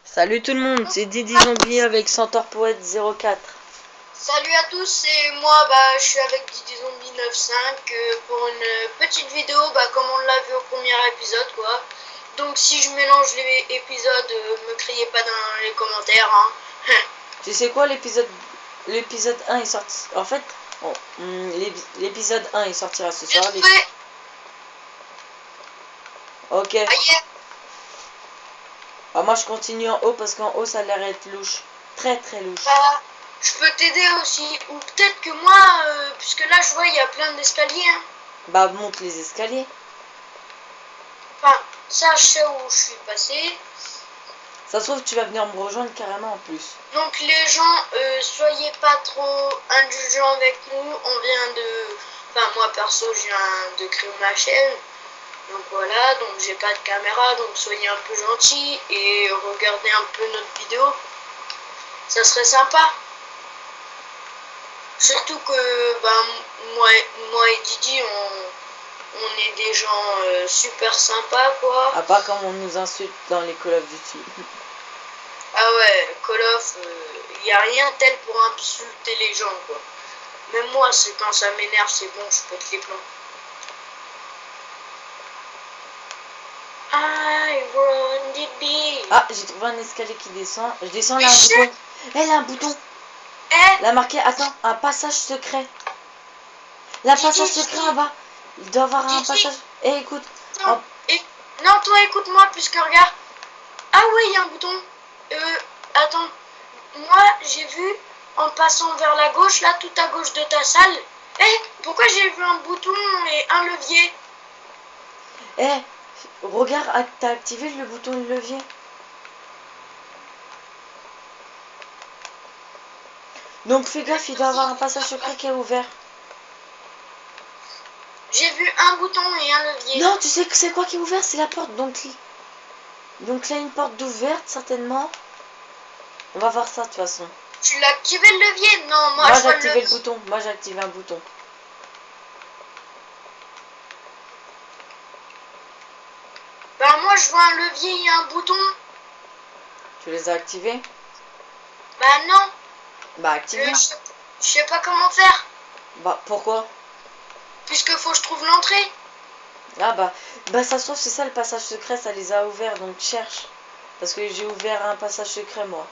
Salut tout le monde, c'est Didi Zombie avec Centaure Poète 04. Salut à tous, c'est moi, je suis avec Didi Zombie 95 pour une petite vidéo, comme on l'a vu au premier épisode, quoi. Donc si je mélange les épisodes, me criez pas dans les commentaires, hein. Tu sais quoi, l'épisode 1 est sorti. En fait, l'épisode 1 il sortira ce J'ai soir. trouvé. Ok. Aïe. Ah, moi je continue en haut parce qu'en haut ça a l'air d'être louche. Très très louche. Je peux t'aider aussi, ou peut-être que moi, puisque là je vois il y a plein d'escaliers, hein. Bah monte les escaliers. Enfin, ça je sais où je suis passé. Ça se trouve tu vas venir me rejoindre carrément en plus. Donc les gens, soyez pas trop indulgents avec nous, on vient de... Enfin moi perso je viens de créer ma chaîne, donc voilà, donc j'ai pas de caméra, donc soyez un peu gentils et regardez un peu notre vidéo, ça serait sympa. Surtout que moi et Didi on est des gens super sympas quoi. À part comme on nous insulte dans les Call of Duty. Ah ouais, Call of, y a rien tel pour insulter les gens quoi. Même moi, c'est quand ça m'énerve, c'est bon, je pète les plombs. I run the beat. Ah, j'ai trouvé un escalier qui descend. Je descends là, un bouton. Elle a un bouton. Eh, La marqué, attends, un passage secret. La passage secret en bas. Il doit avoir un passage. Eh, écoute. non, non, toi écoute-moi, puisque regarde. Ah oui, il y a un bouton. Attends. Moi, j'ai vu, en passant vers la gauche, là, tout à gauche de ta salle. Eh, pourquoi j'ai vu un bouton et un levier? Eh, regarde, t'as activé le bouton de levier. Donc fais gaffe, il doit avoir un passage secret qui est ouvert. J'ai vu un bouton et un levier. Non, tu sais que c'est quoi qui est ouvert? C'est la porte. Donc là, une porte d'ouverte, certainement. On va voir ça de toute façon. Tu l'as activé le levier? Non, moi Moi, je j'ai vois le activé levier. le bouton. Moi, j'ai activé un bouton. Moi je vois un levier et un bouton. Tu les as activés? Non. Bah, active-les. Je sais pas comment faire. Bah, pourquoi? Puisque faut que je trouve l'entrée. Ah bah ça se trouve, c'est ça le passage secret, ça les a ouverts, donc cherche. Parce que j'ai ouvert un passage secret, moi.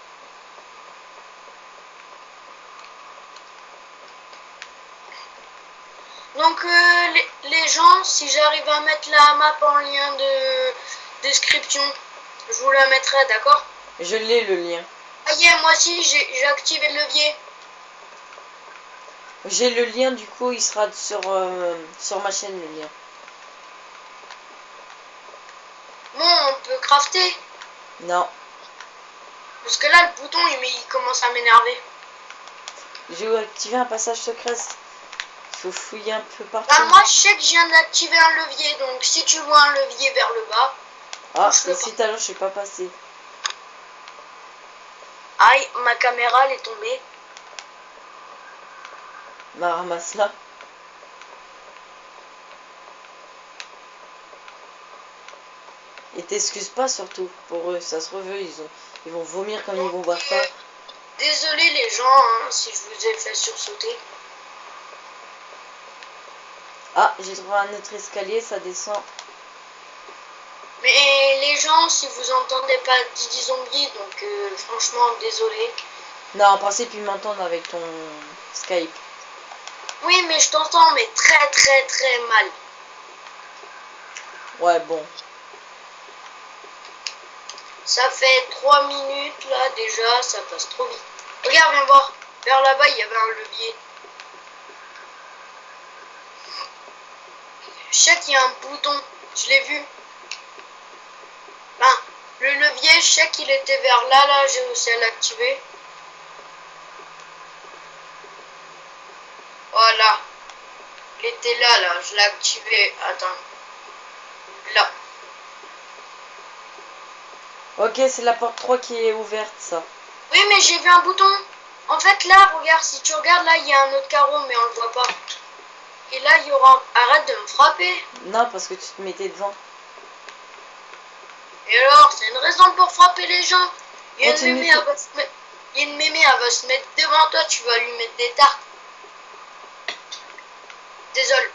Donc les gens, si j'arrive à mettre la map en lien de description, je vous la mettrai, d'accord? Je l'ai, le lien. Ah yeah, moi aussi j'ai activé le levier. J'ai le lien, du coup, il sera sur ma chaîne, le lien. Bon, on peut crafter. Non. Parce que là, le bouton, il commence à m'énerver. J'ai activé un passage secret. Il faut fouiller un peu partout. Moi, je sais que je viens d'activer un levier. Donc, si tu vois un levier vers le bas, Ah, touche-le ici, tout à l'heure, je suis pas passé. Aïe, ma caméra, elle est tombée. Bah, ramasse-la. Et t'excuses pas, surtout, pour eux. Ça se reveut, ils vont vomir quand ils vont voir ça. Désolé les gens, hein, si je vous ai fait sursauter. Ah, j'ai trouvé un autre escalier, ça descend. Mais les gens, si vous entendez pas Didi Zombie, donc franchement, désolé. Non, en principe, ils m'entendent avec ton Skype. Oui, mais je t'entends, mais très très très mal. Ouais, bon. Ça fait 3 minutes là déjà, ça passe trop vite. Regarde, viens voir. Vers là-bas, il y avait un levier. Je sais qu'il y a un bouton, je l'ai vu. Le levier, je sais qu'il était vers là, j'ai réussi à l'activer. Voilà. Il était là, je l'ai activé. Attends. Là. Ok, c'est la porte 3 qui est ouverte, ça. Oui, mais j'ai vu un bouton. En fait, là, regarde, si tu regardes, là, il y a un autre carreau, mais on le voit pas. Et là, il y aura... Arrête de me frapper. Non, parce que tu te mettais devant. Et alors, c'est une raison pour frapper les gens. Il y a une Continue. mémé, elle va se mettre... Il y a une mémé, elle va se mettre devant toi, tu vas lui mettre des tartes. Désolé.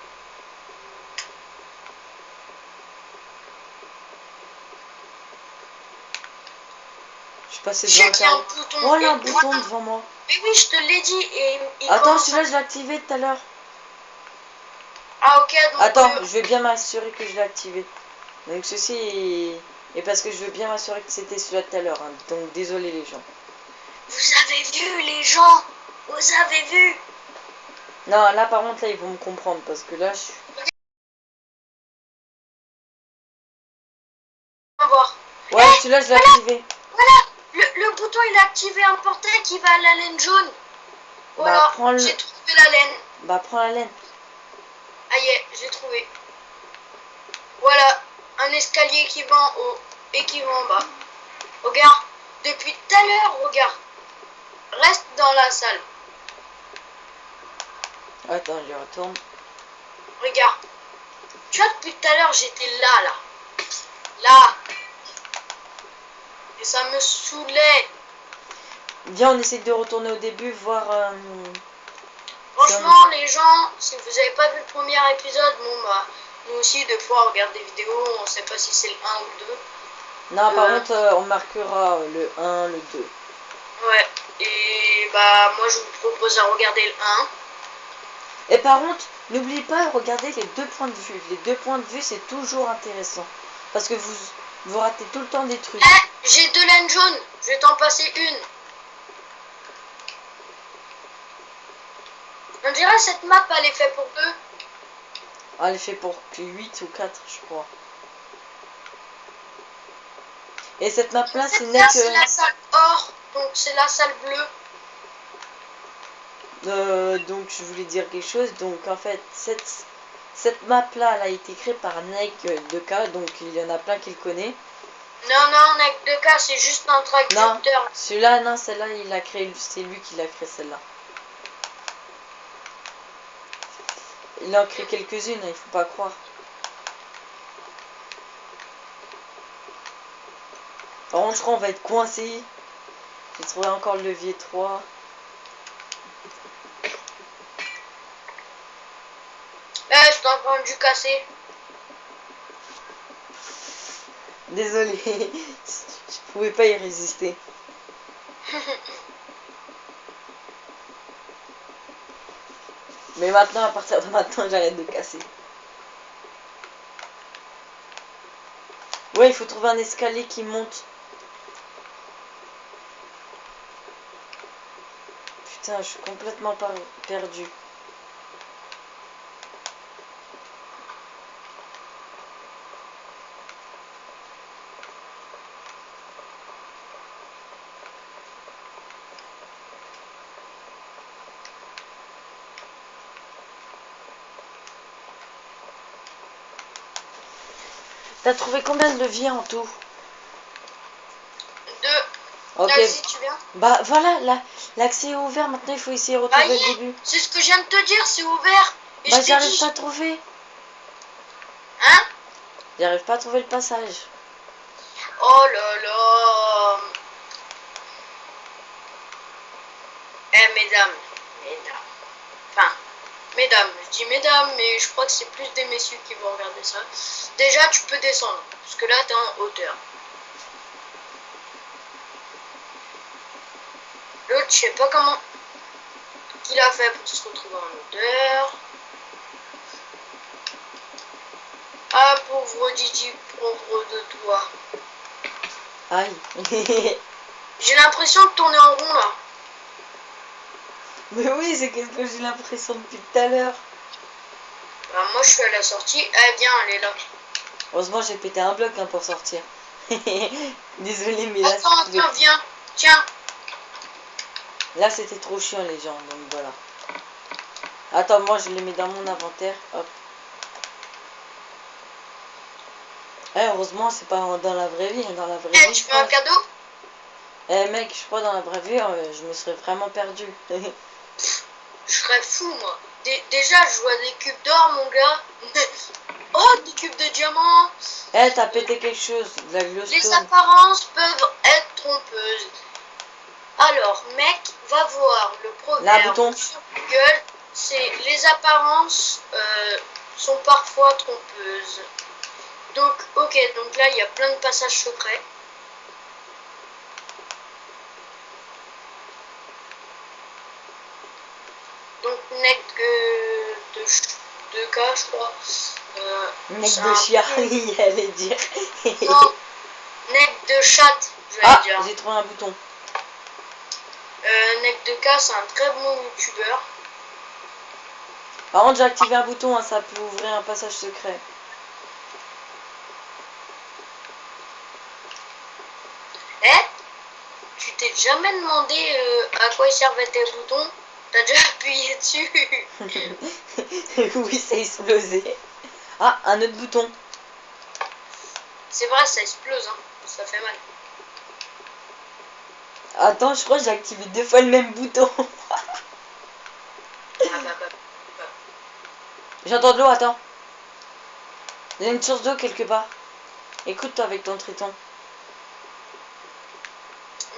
Je suis passé Je devant sais un qu'il y a un carreau. bouton. Oh là, un et bouton voilà. devant moi. Mais oui, je te l'ai dit. Et il Attends, commence celui-là, je l'ai activé tout à l'heure. Ah ok, donc... Attends, je vais bien m'assurer que je l'ai activé. Donc ceci est parce que je veux bien m'assurer que c'était celui-là tout à l'heure. Hein. Donc désolé les gens. Vous avez vu les gens? Vous avez vu? Non, là par contre, là ils vont me comprendre parce que là je suis... On va voir. Ouais, celui-là je l'ai activé. Voilà, le bouton il a activé un portail qui va à la laine jaune. Voilà, Bah prends le... j'ai trouvé la laine. Bah prends la laine. Ah yeah, j'ai trouvé. Voilà, un escalier qui va en haut et qui va en bas. Regarde, depuis tout à l'heure, regarde. Reste dans la salle. Attends, je retourne. Regarde. Tu vois, depuis tout à l'heure, j'étais là. Là. Et ça me saoulait. Viens, on essaie de retourner au début, voir... Franchement, les gens, si vous n'avez pas vu le premier épisode, bon bah, nous aussi, des fois, on regarde des vidéos, on sait pas si c'est le 1 ou le 2. Non, par contre, on marquera le 1, le 2. Ouais, et bah, moi, je vous propose de regarder le 1. Et par contre, n'oubliez pas de regarder les 2 points de vue. Les 2 points de vue, c'est toujours intéressant. Parce que vous ratez tout le temps des trucs. Eh, j'ai 2 laines jaunes, je vais t'en passer une. On dirait cette map, elle est faite pour 2. Ah, elle est fait pour 8 ou 4, je crois. Et cette map là, c'est Là, c'est la salle or, donc c'est la salle bleue. donc je voulais dire quelque chose. Donc en fait, cette map là, elle a été créée par Nike 2K. Donc il y en a plein qui le connaissent. Non, Nike 2K, c'est juste un traducteur. Non, celui-là, non, celle-là, il a créé, c'est lui qui l'a créé celle-là. Il en crée quelques-unes, il faut pas croire. Par contre, je crois qu'on va être coincé. J'ai trouvé encore le levier 3. Je t'ai entendu casser. Désolé, je pouvais pas y résister. Mais maintenant, à partir de maintenant, j'arrête de casser. Ouais, il faut trouver un escalier qui monte. Putain, je suis complètement perdu. T'as trouvé combien de leviers en tout? 2. Ok. Vas-y, tu viens. Bah voilà, l'accès est ouvert. Maintenant, il faut essayer de retrouver le début. C'est ce que je viens de te dire, c'est ouvert. Et Bah je t'ai j'arrive dit... pas à trouver. Hein? J'arrive pas à trouver le passage. Oh là là. Mesdames. Enfin, mesdames. Je dis mesdames, mais je crois que c'est plus des messieurs qui vont regarder ça. Déjà, tu peux descendre. Parce que là, t'es en hauteur. L'autre, je sais pas comment il a fait pour se retrouver en hauteur. Ah, pauvre Didi, pauvre de toi. Aïe. J'ai l'impression de tourner en rond, là. Mais oui, c'est ce que j'ai l'impression depuis tout à l'heure. Bah, moi, je suis à la sortie. Eh bien, elle est là. Heureusement, j'ai pété un bloc hein, pour sortir. Désolé, mais là, Attends, viens. Tiens. Là, c'était trop chiant, les gens. Donc voilà. Attends, moi, je les mets dans mon inventaire. Hop. Heureusement, c'est pas dans la vraie vie. Dans la vraie vie, Tu veux un cadeau? Mec, je crois dans la vraie vie, je me serais vraiment perdu. Je serais fou, moi. Déjà, je vois des cubes d'or, mon gars. Oh, des cubes de diamants. T'as pété quelque chose. De la glowstone. Les apparences peuvent être trompeuses. Alors, mec, va voir le Là, proverbe bouton. sur Google. C'est les apparences sont parfois trompeuses. Donc, ok, donc là, il y a plein de passages secrets. Donc, nec de cas, je crois. Mec c'est de un chien, peu- il allait dire. Non, nec de chatte, je vais Ah, dire. j'ai trouvé un bouton. Nec de cas, c'est un très bon youtubeur. Par contre, j'ai activé un bouton, hein, ça peut ouvrir un passage secret. Eh, tu t'es jamais demandé à quoi ils servaient tes boutons? T'as déjà appuyé dessus? Oui, c'est explosé. Ah, un autre bouton. C'est vrai, ça explose, hein. Ça fait mal. Attends, je crois que j'ai activé 2 fois le même bouton. Ah bah. J'entends de l'eau, attends. Il y a une source d'eau quelque part. Écoute-toi avec ton triton.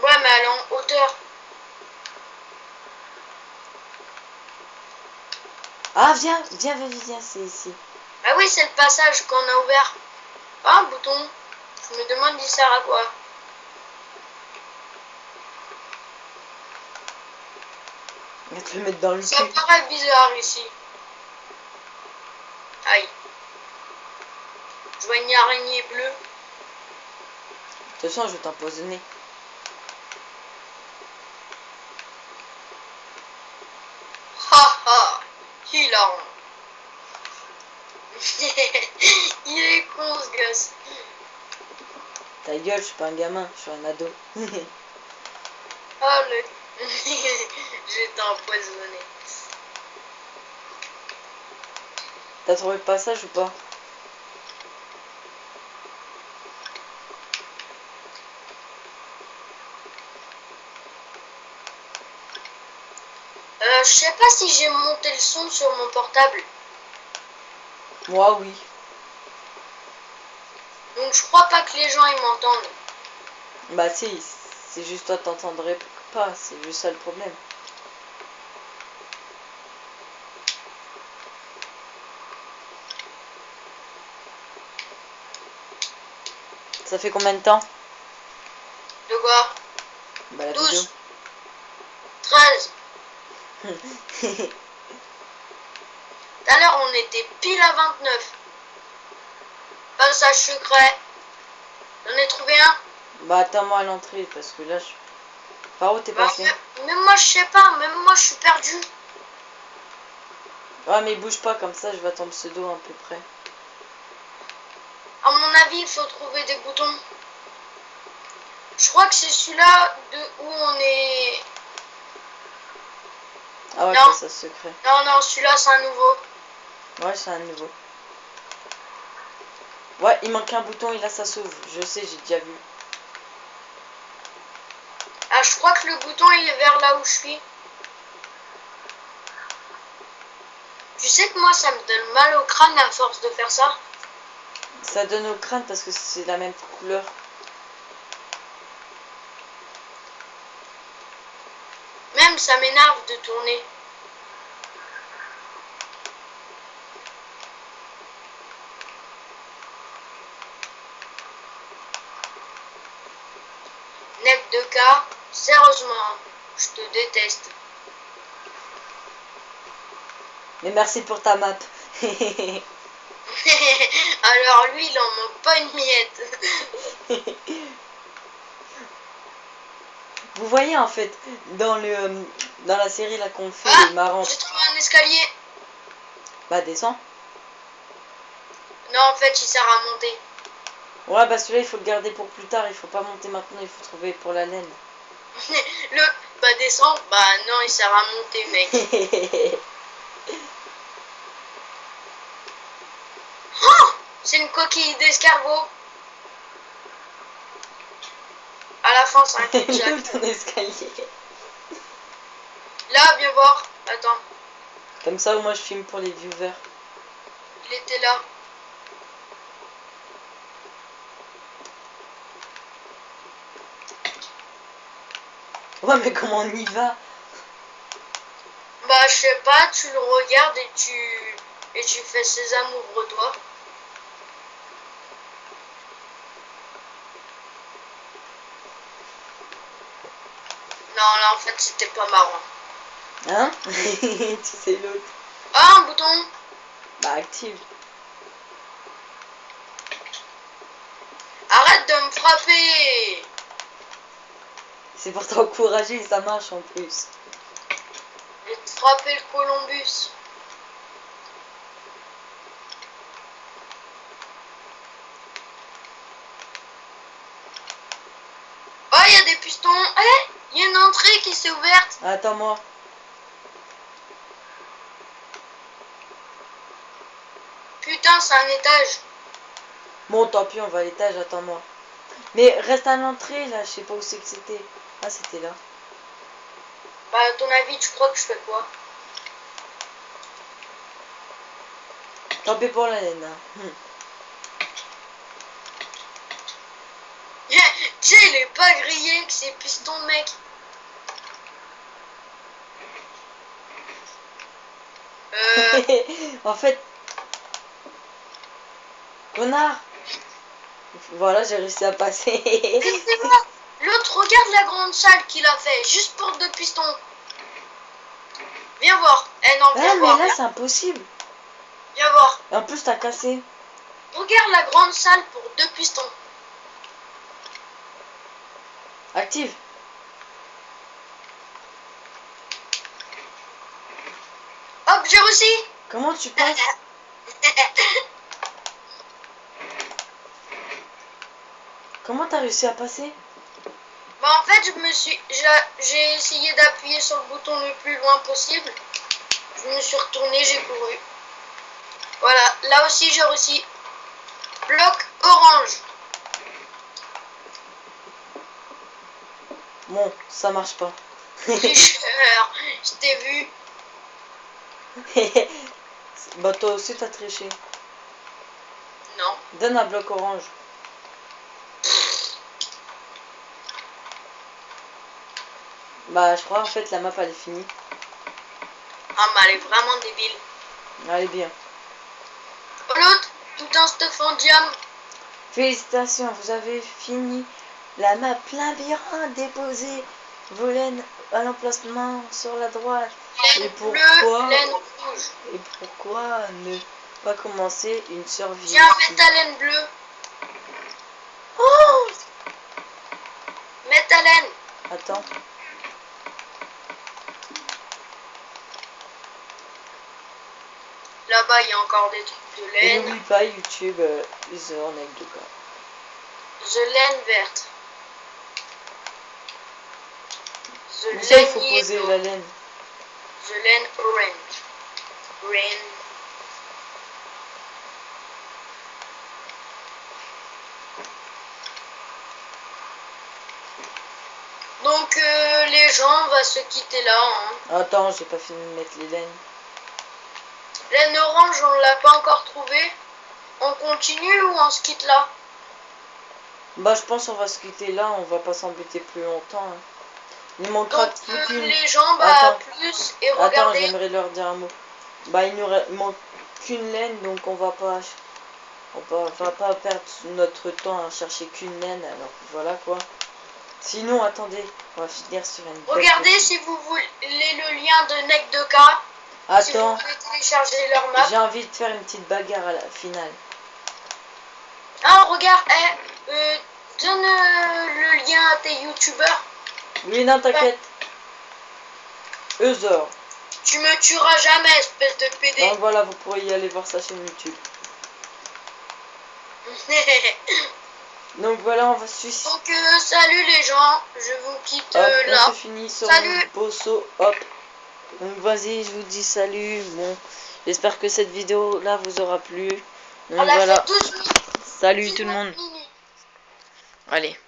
Ouais, mais elle est en hauteur. Ah, viens, c'est ici. Ah oui, c'est le passage qu'on a ouvert. Ah, un bouton. Je me demande il sert à quoi. On va te le mettre dans le Ça cul. paraît bizarre ici. Aïe. Je vois une araignée bleue. De toute façon, je vais t'empoisonner. Ha ha. Hilarant. Il est con ce gosse. Ta gueule, je suis pas un gamin, je suis un ado. Oh le. J'étais empoisonné. T'as trouvé le passage ou pas? Je sais pas si j'ai monté le son sur mon portable. Moi, oui. Donc je crois pas que les gens ils m'entendent. Bah si, c'est juste toi t'entendrais pas, c'est juste ça le problème. Ça fait combien de temps? De quoi? Bah la 12, 13. vidéo. Tout à l'heure on était pile à 29. Passage secret. J'en ai trouvé un. Bah attends-moi à l'entrée parce que là je... Par où t'es Bah, passé? même moi je sais pas, même moi je suis perdu. Ouais mais bouge pas comme ça, je vais à ton pseudo à peu près. À mon avis il faut trouver des boutons. Je crois que c'est celui-là de où on est. Ah ouais, Non, passage secret. non, celui-là c'est un nouveau. Ouais, c'est un nouveau. Ouais, il manque un bouton et là ça s'ouvre. Je sais, j'ai déjà vu. Ah, je crois que le bouton il est vers là où je suis. Tu sais que moi ça me donne mal au crâne à force de faire ça. Ça donne au crâne parce que c'est la même couleur. Même ça m'énerve de tourner. Nec de cas, sérieusement, je te déteste. Mais merci pour ta map. Alors lui, il en manque pas une miette. Vous voyez en fait, dans la série là qu'on fait, Ah, les marrants. j'ai trouvé un escalier. Bah descends. Non, en fait, il sert à monter. Ouais bah celui-là il faut le garder pour plus tard, il faut pas monter maintenant, il faut trouver pour la laine. Bah descends. Bah non, il sert à monter, mec. Oh, c'est une coquille d'escargot. À la fin, c'est un Il est cul-de-sac. où ton escalier? Là, viens voir. Attends, Comme ça, au moins je filme pour les viewers. il était là. Ouais, mais comment on y va? Bah, je sais pas, tu le regardes et tu fais Sésame, ouvre-toi. Non, là, en fait, c'était pas marrant. Hein? Tu sais l'autre. Ah, un bouton. Bah, active. Arrête de me frapper. C'est pour t'encourager, ça marche en plus. Je vais te frapper le Columbus. Oh, il y a des pistons. Eh, il y a une entrée qui s'est ouverte. Attends-moi. Putain, c'est un étage. Bon, tant pis, on va à l'étage, attends-moi. Mais reste à l'entrée, là, je sais pas où c'est que c'était. Ah, c'était là. Bah, à ton avis, tu crois que je fais quoi? Tant pis pour la laine. Hein. Tu sais, il est pas grillé avec ses pistons, mec. En fait, connard. Voilà, j'ai réussi à passer. C'est moi. L'autre, regarde la grande salle qu'il a fait, juste pour 2 pistons. Viens voir. Eh non, viens Ah, mais voir. là, c'est impossible. Viens voir. Et en plus, t'as cassé. Regarde la grande salle pour 2 pistons. Active. Hop, j'ai réussi. Comment tu passes? Comment t'as réussi à passer? Bah, en fait, j'ai essayé d'appuyer sur le bouton le plus loin possible. Je me suis retourné, j'ai couru. Voilà, là aussi j'ai réussi. Bloc orange. Bon, ça marche pas. Tricheur, je t'ai vu. Bah, toi aussi, t'as triché. Non. Donne un bloc orange. Bah, je crois en fait la map elle est finie. Ah, mais elle est vraiment débile. Allez bien. Oh, l'autre, tout un stuff en diam. Félicitations, vous avez fini la map labyrinthe. Déposez vos laines à l'emplacement sur la droite. Laine bleue, laine rouge. Et pourquoi ne pas commencer une survie? Tiens, mets ta laine bleue. Oh, Mets ta laine. attends. Là-bas, il y a encore des trucs de Et laine. n'oublie pas YouTube, user anecdote. The laine verte. Où The ça il laine faut poser yellow. la laine? The laine orange. Green. Donc les gens, on va se quitter là. Hein. Attends, j'ai pas fini de mettre les laines. Laine orange, on l'a pas encore trouvé. On continue ou on se quitte là? Bah je pense qu'on va se quitter là, on va pas s'embêter plus longtemps. Hein. Il manquera Donc plus qu'une. les gens, bah Attends. plus et Attends, regardez. j'aimerais leur dire un mot. Bah il manque qu'une laine, donc on va pas perdre notre temps à chercher qu'une laine, alors voilà quoi. Sinon, attendez, on va finir sur une belle Regardez petite- si vous voulez le lien de Neck de K. Si vous Attends, voulez télécharger leur map. j'ai envie de faire une petite bagarre à la finale. Ah, regarde, donne le lien à tes youtubeurs. Oui, non, t'inquiète. Eusor. Tu me tueras jamais, espèce de PD. Donc voilà, vous pourrez y aller voir sa chaîne YouTube. Donc voilà, on va suicider. Donc salut les gens, je vous quitte Hop, on là. se finit sur Salut. un beau saut, hop. Donc vas-y, je vous dis salut. Bon, j'espère que cette vidéo là vous aura plu. Donc On a voilà, fait 12 minutes. salut tout le 19 monde. minutes. Allez.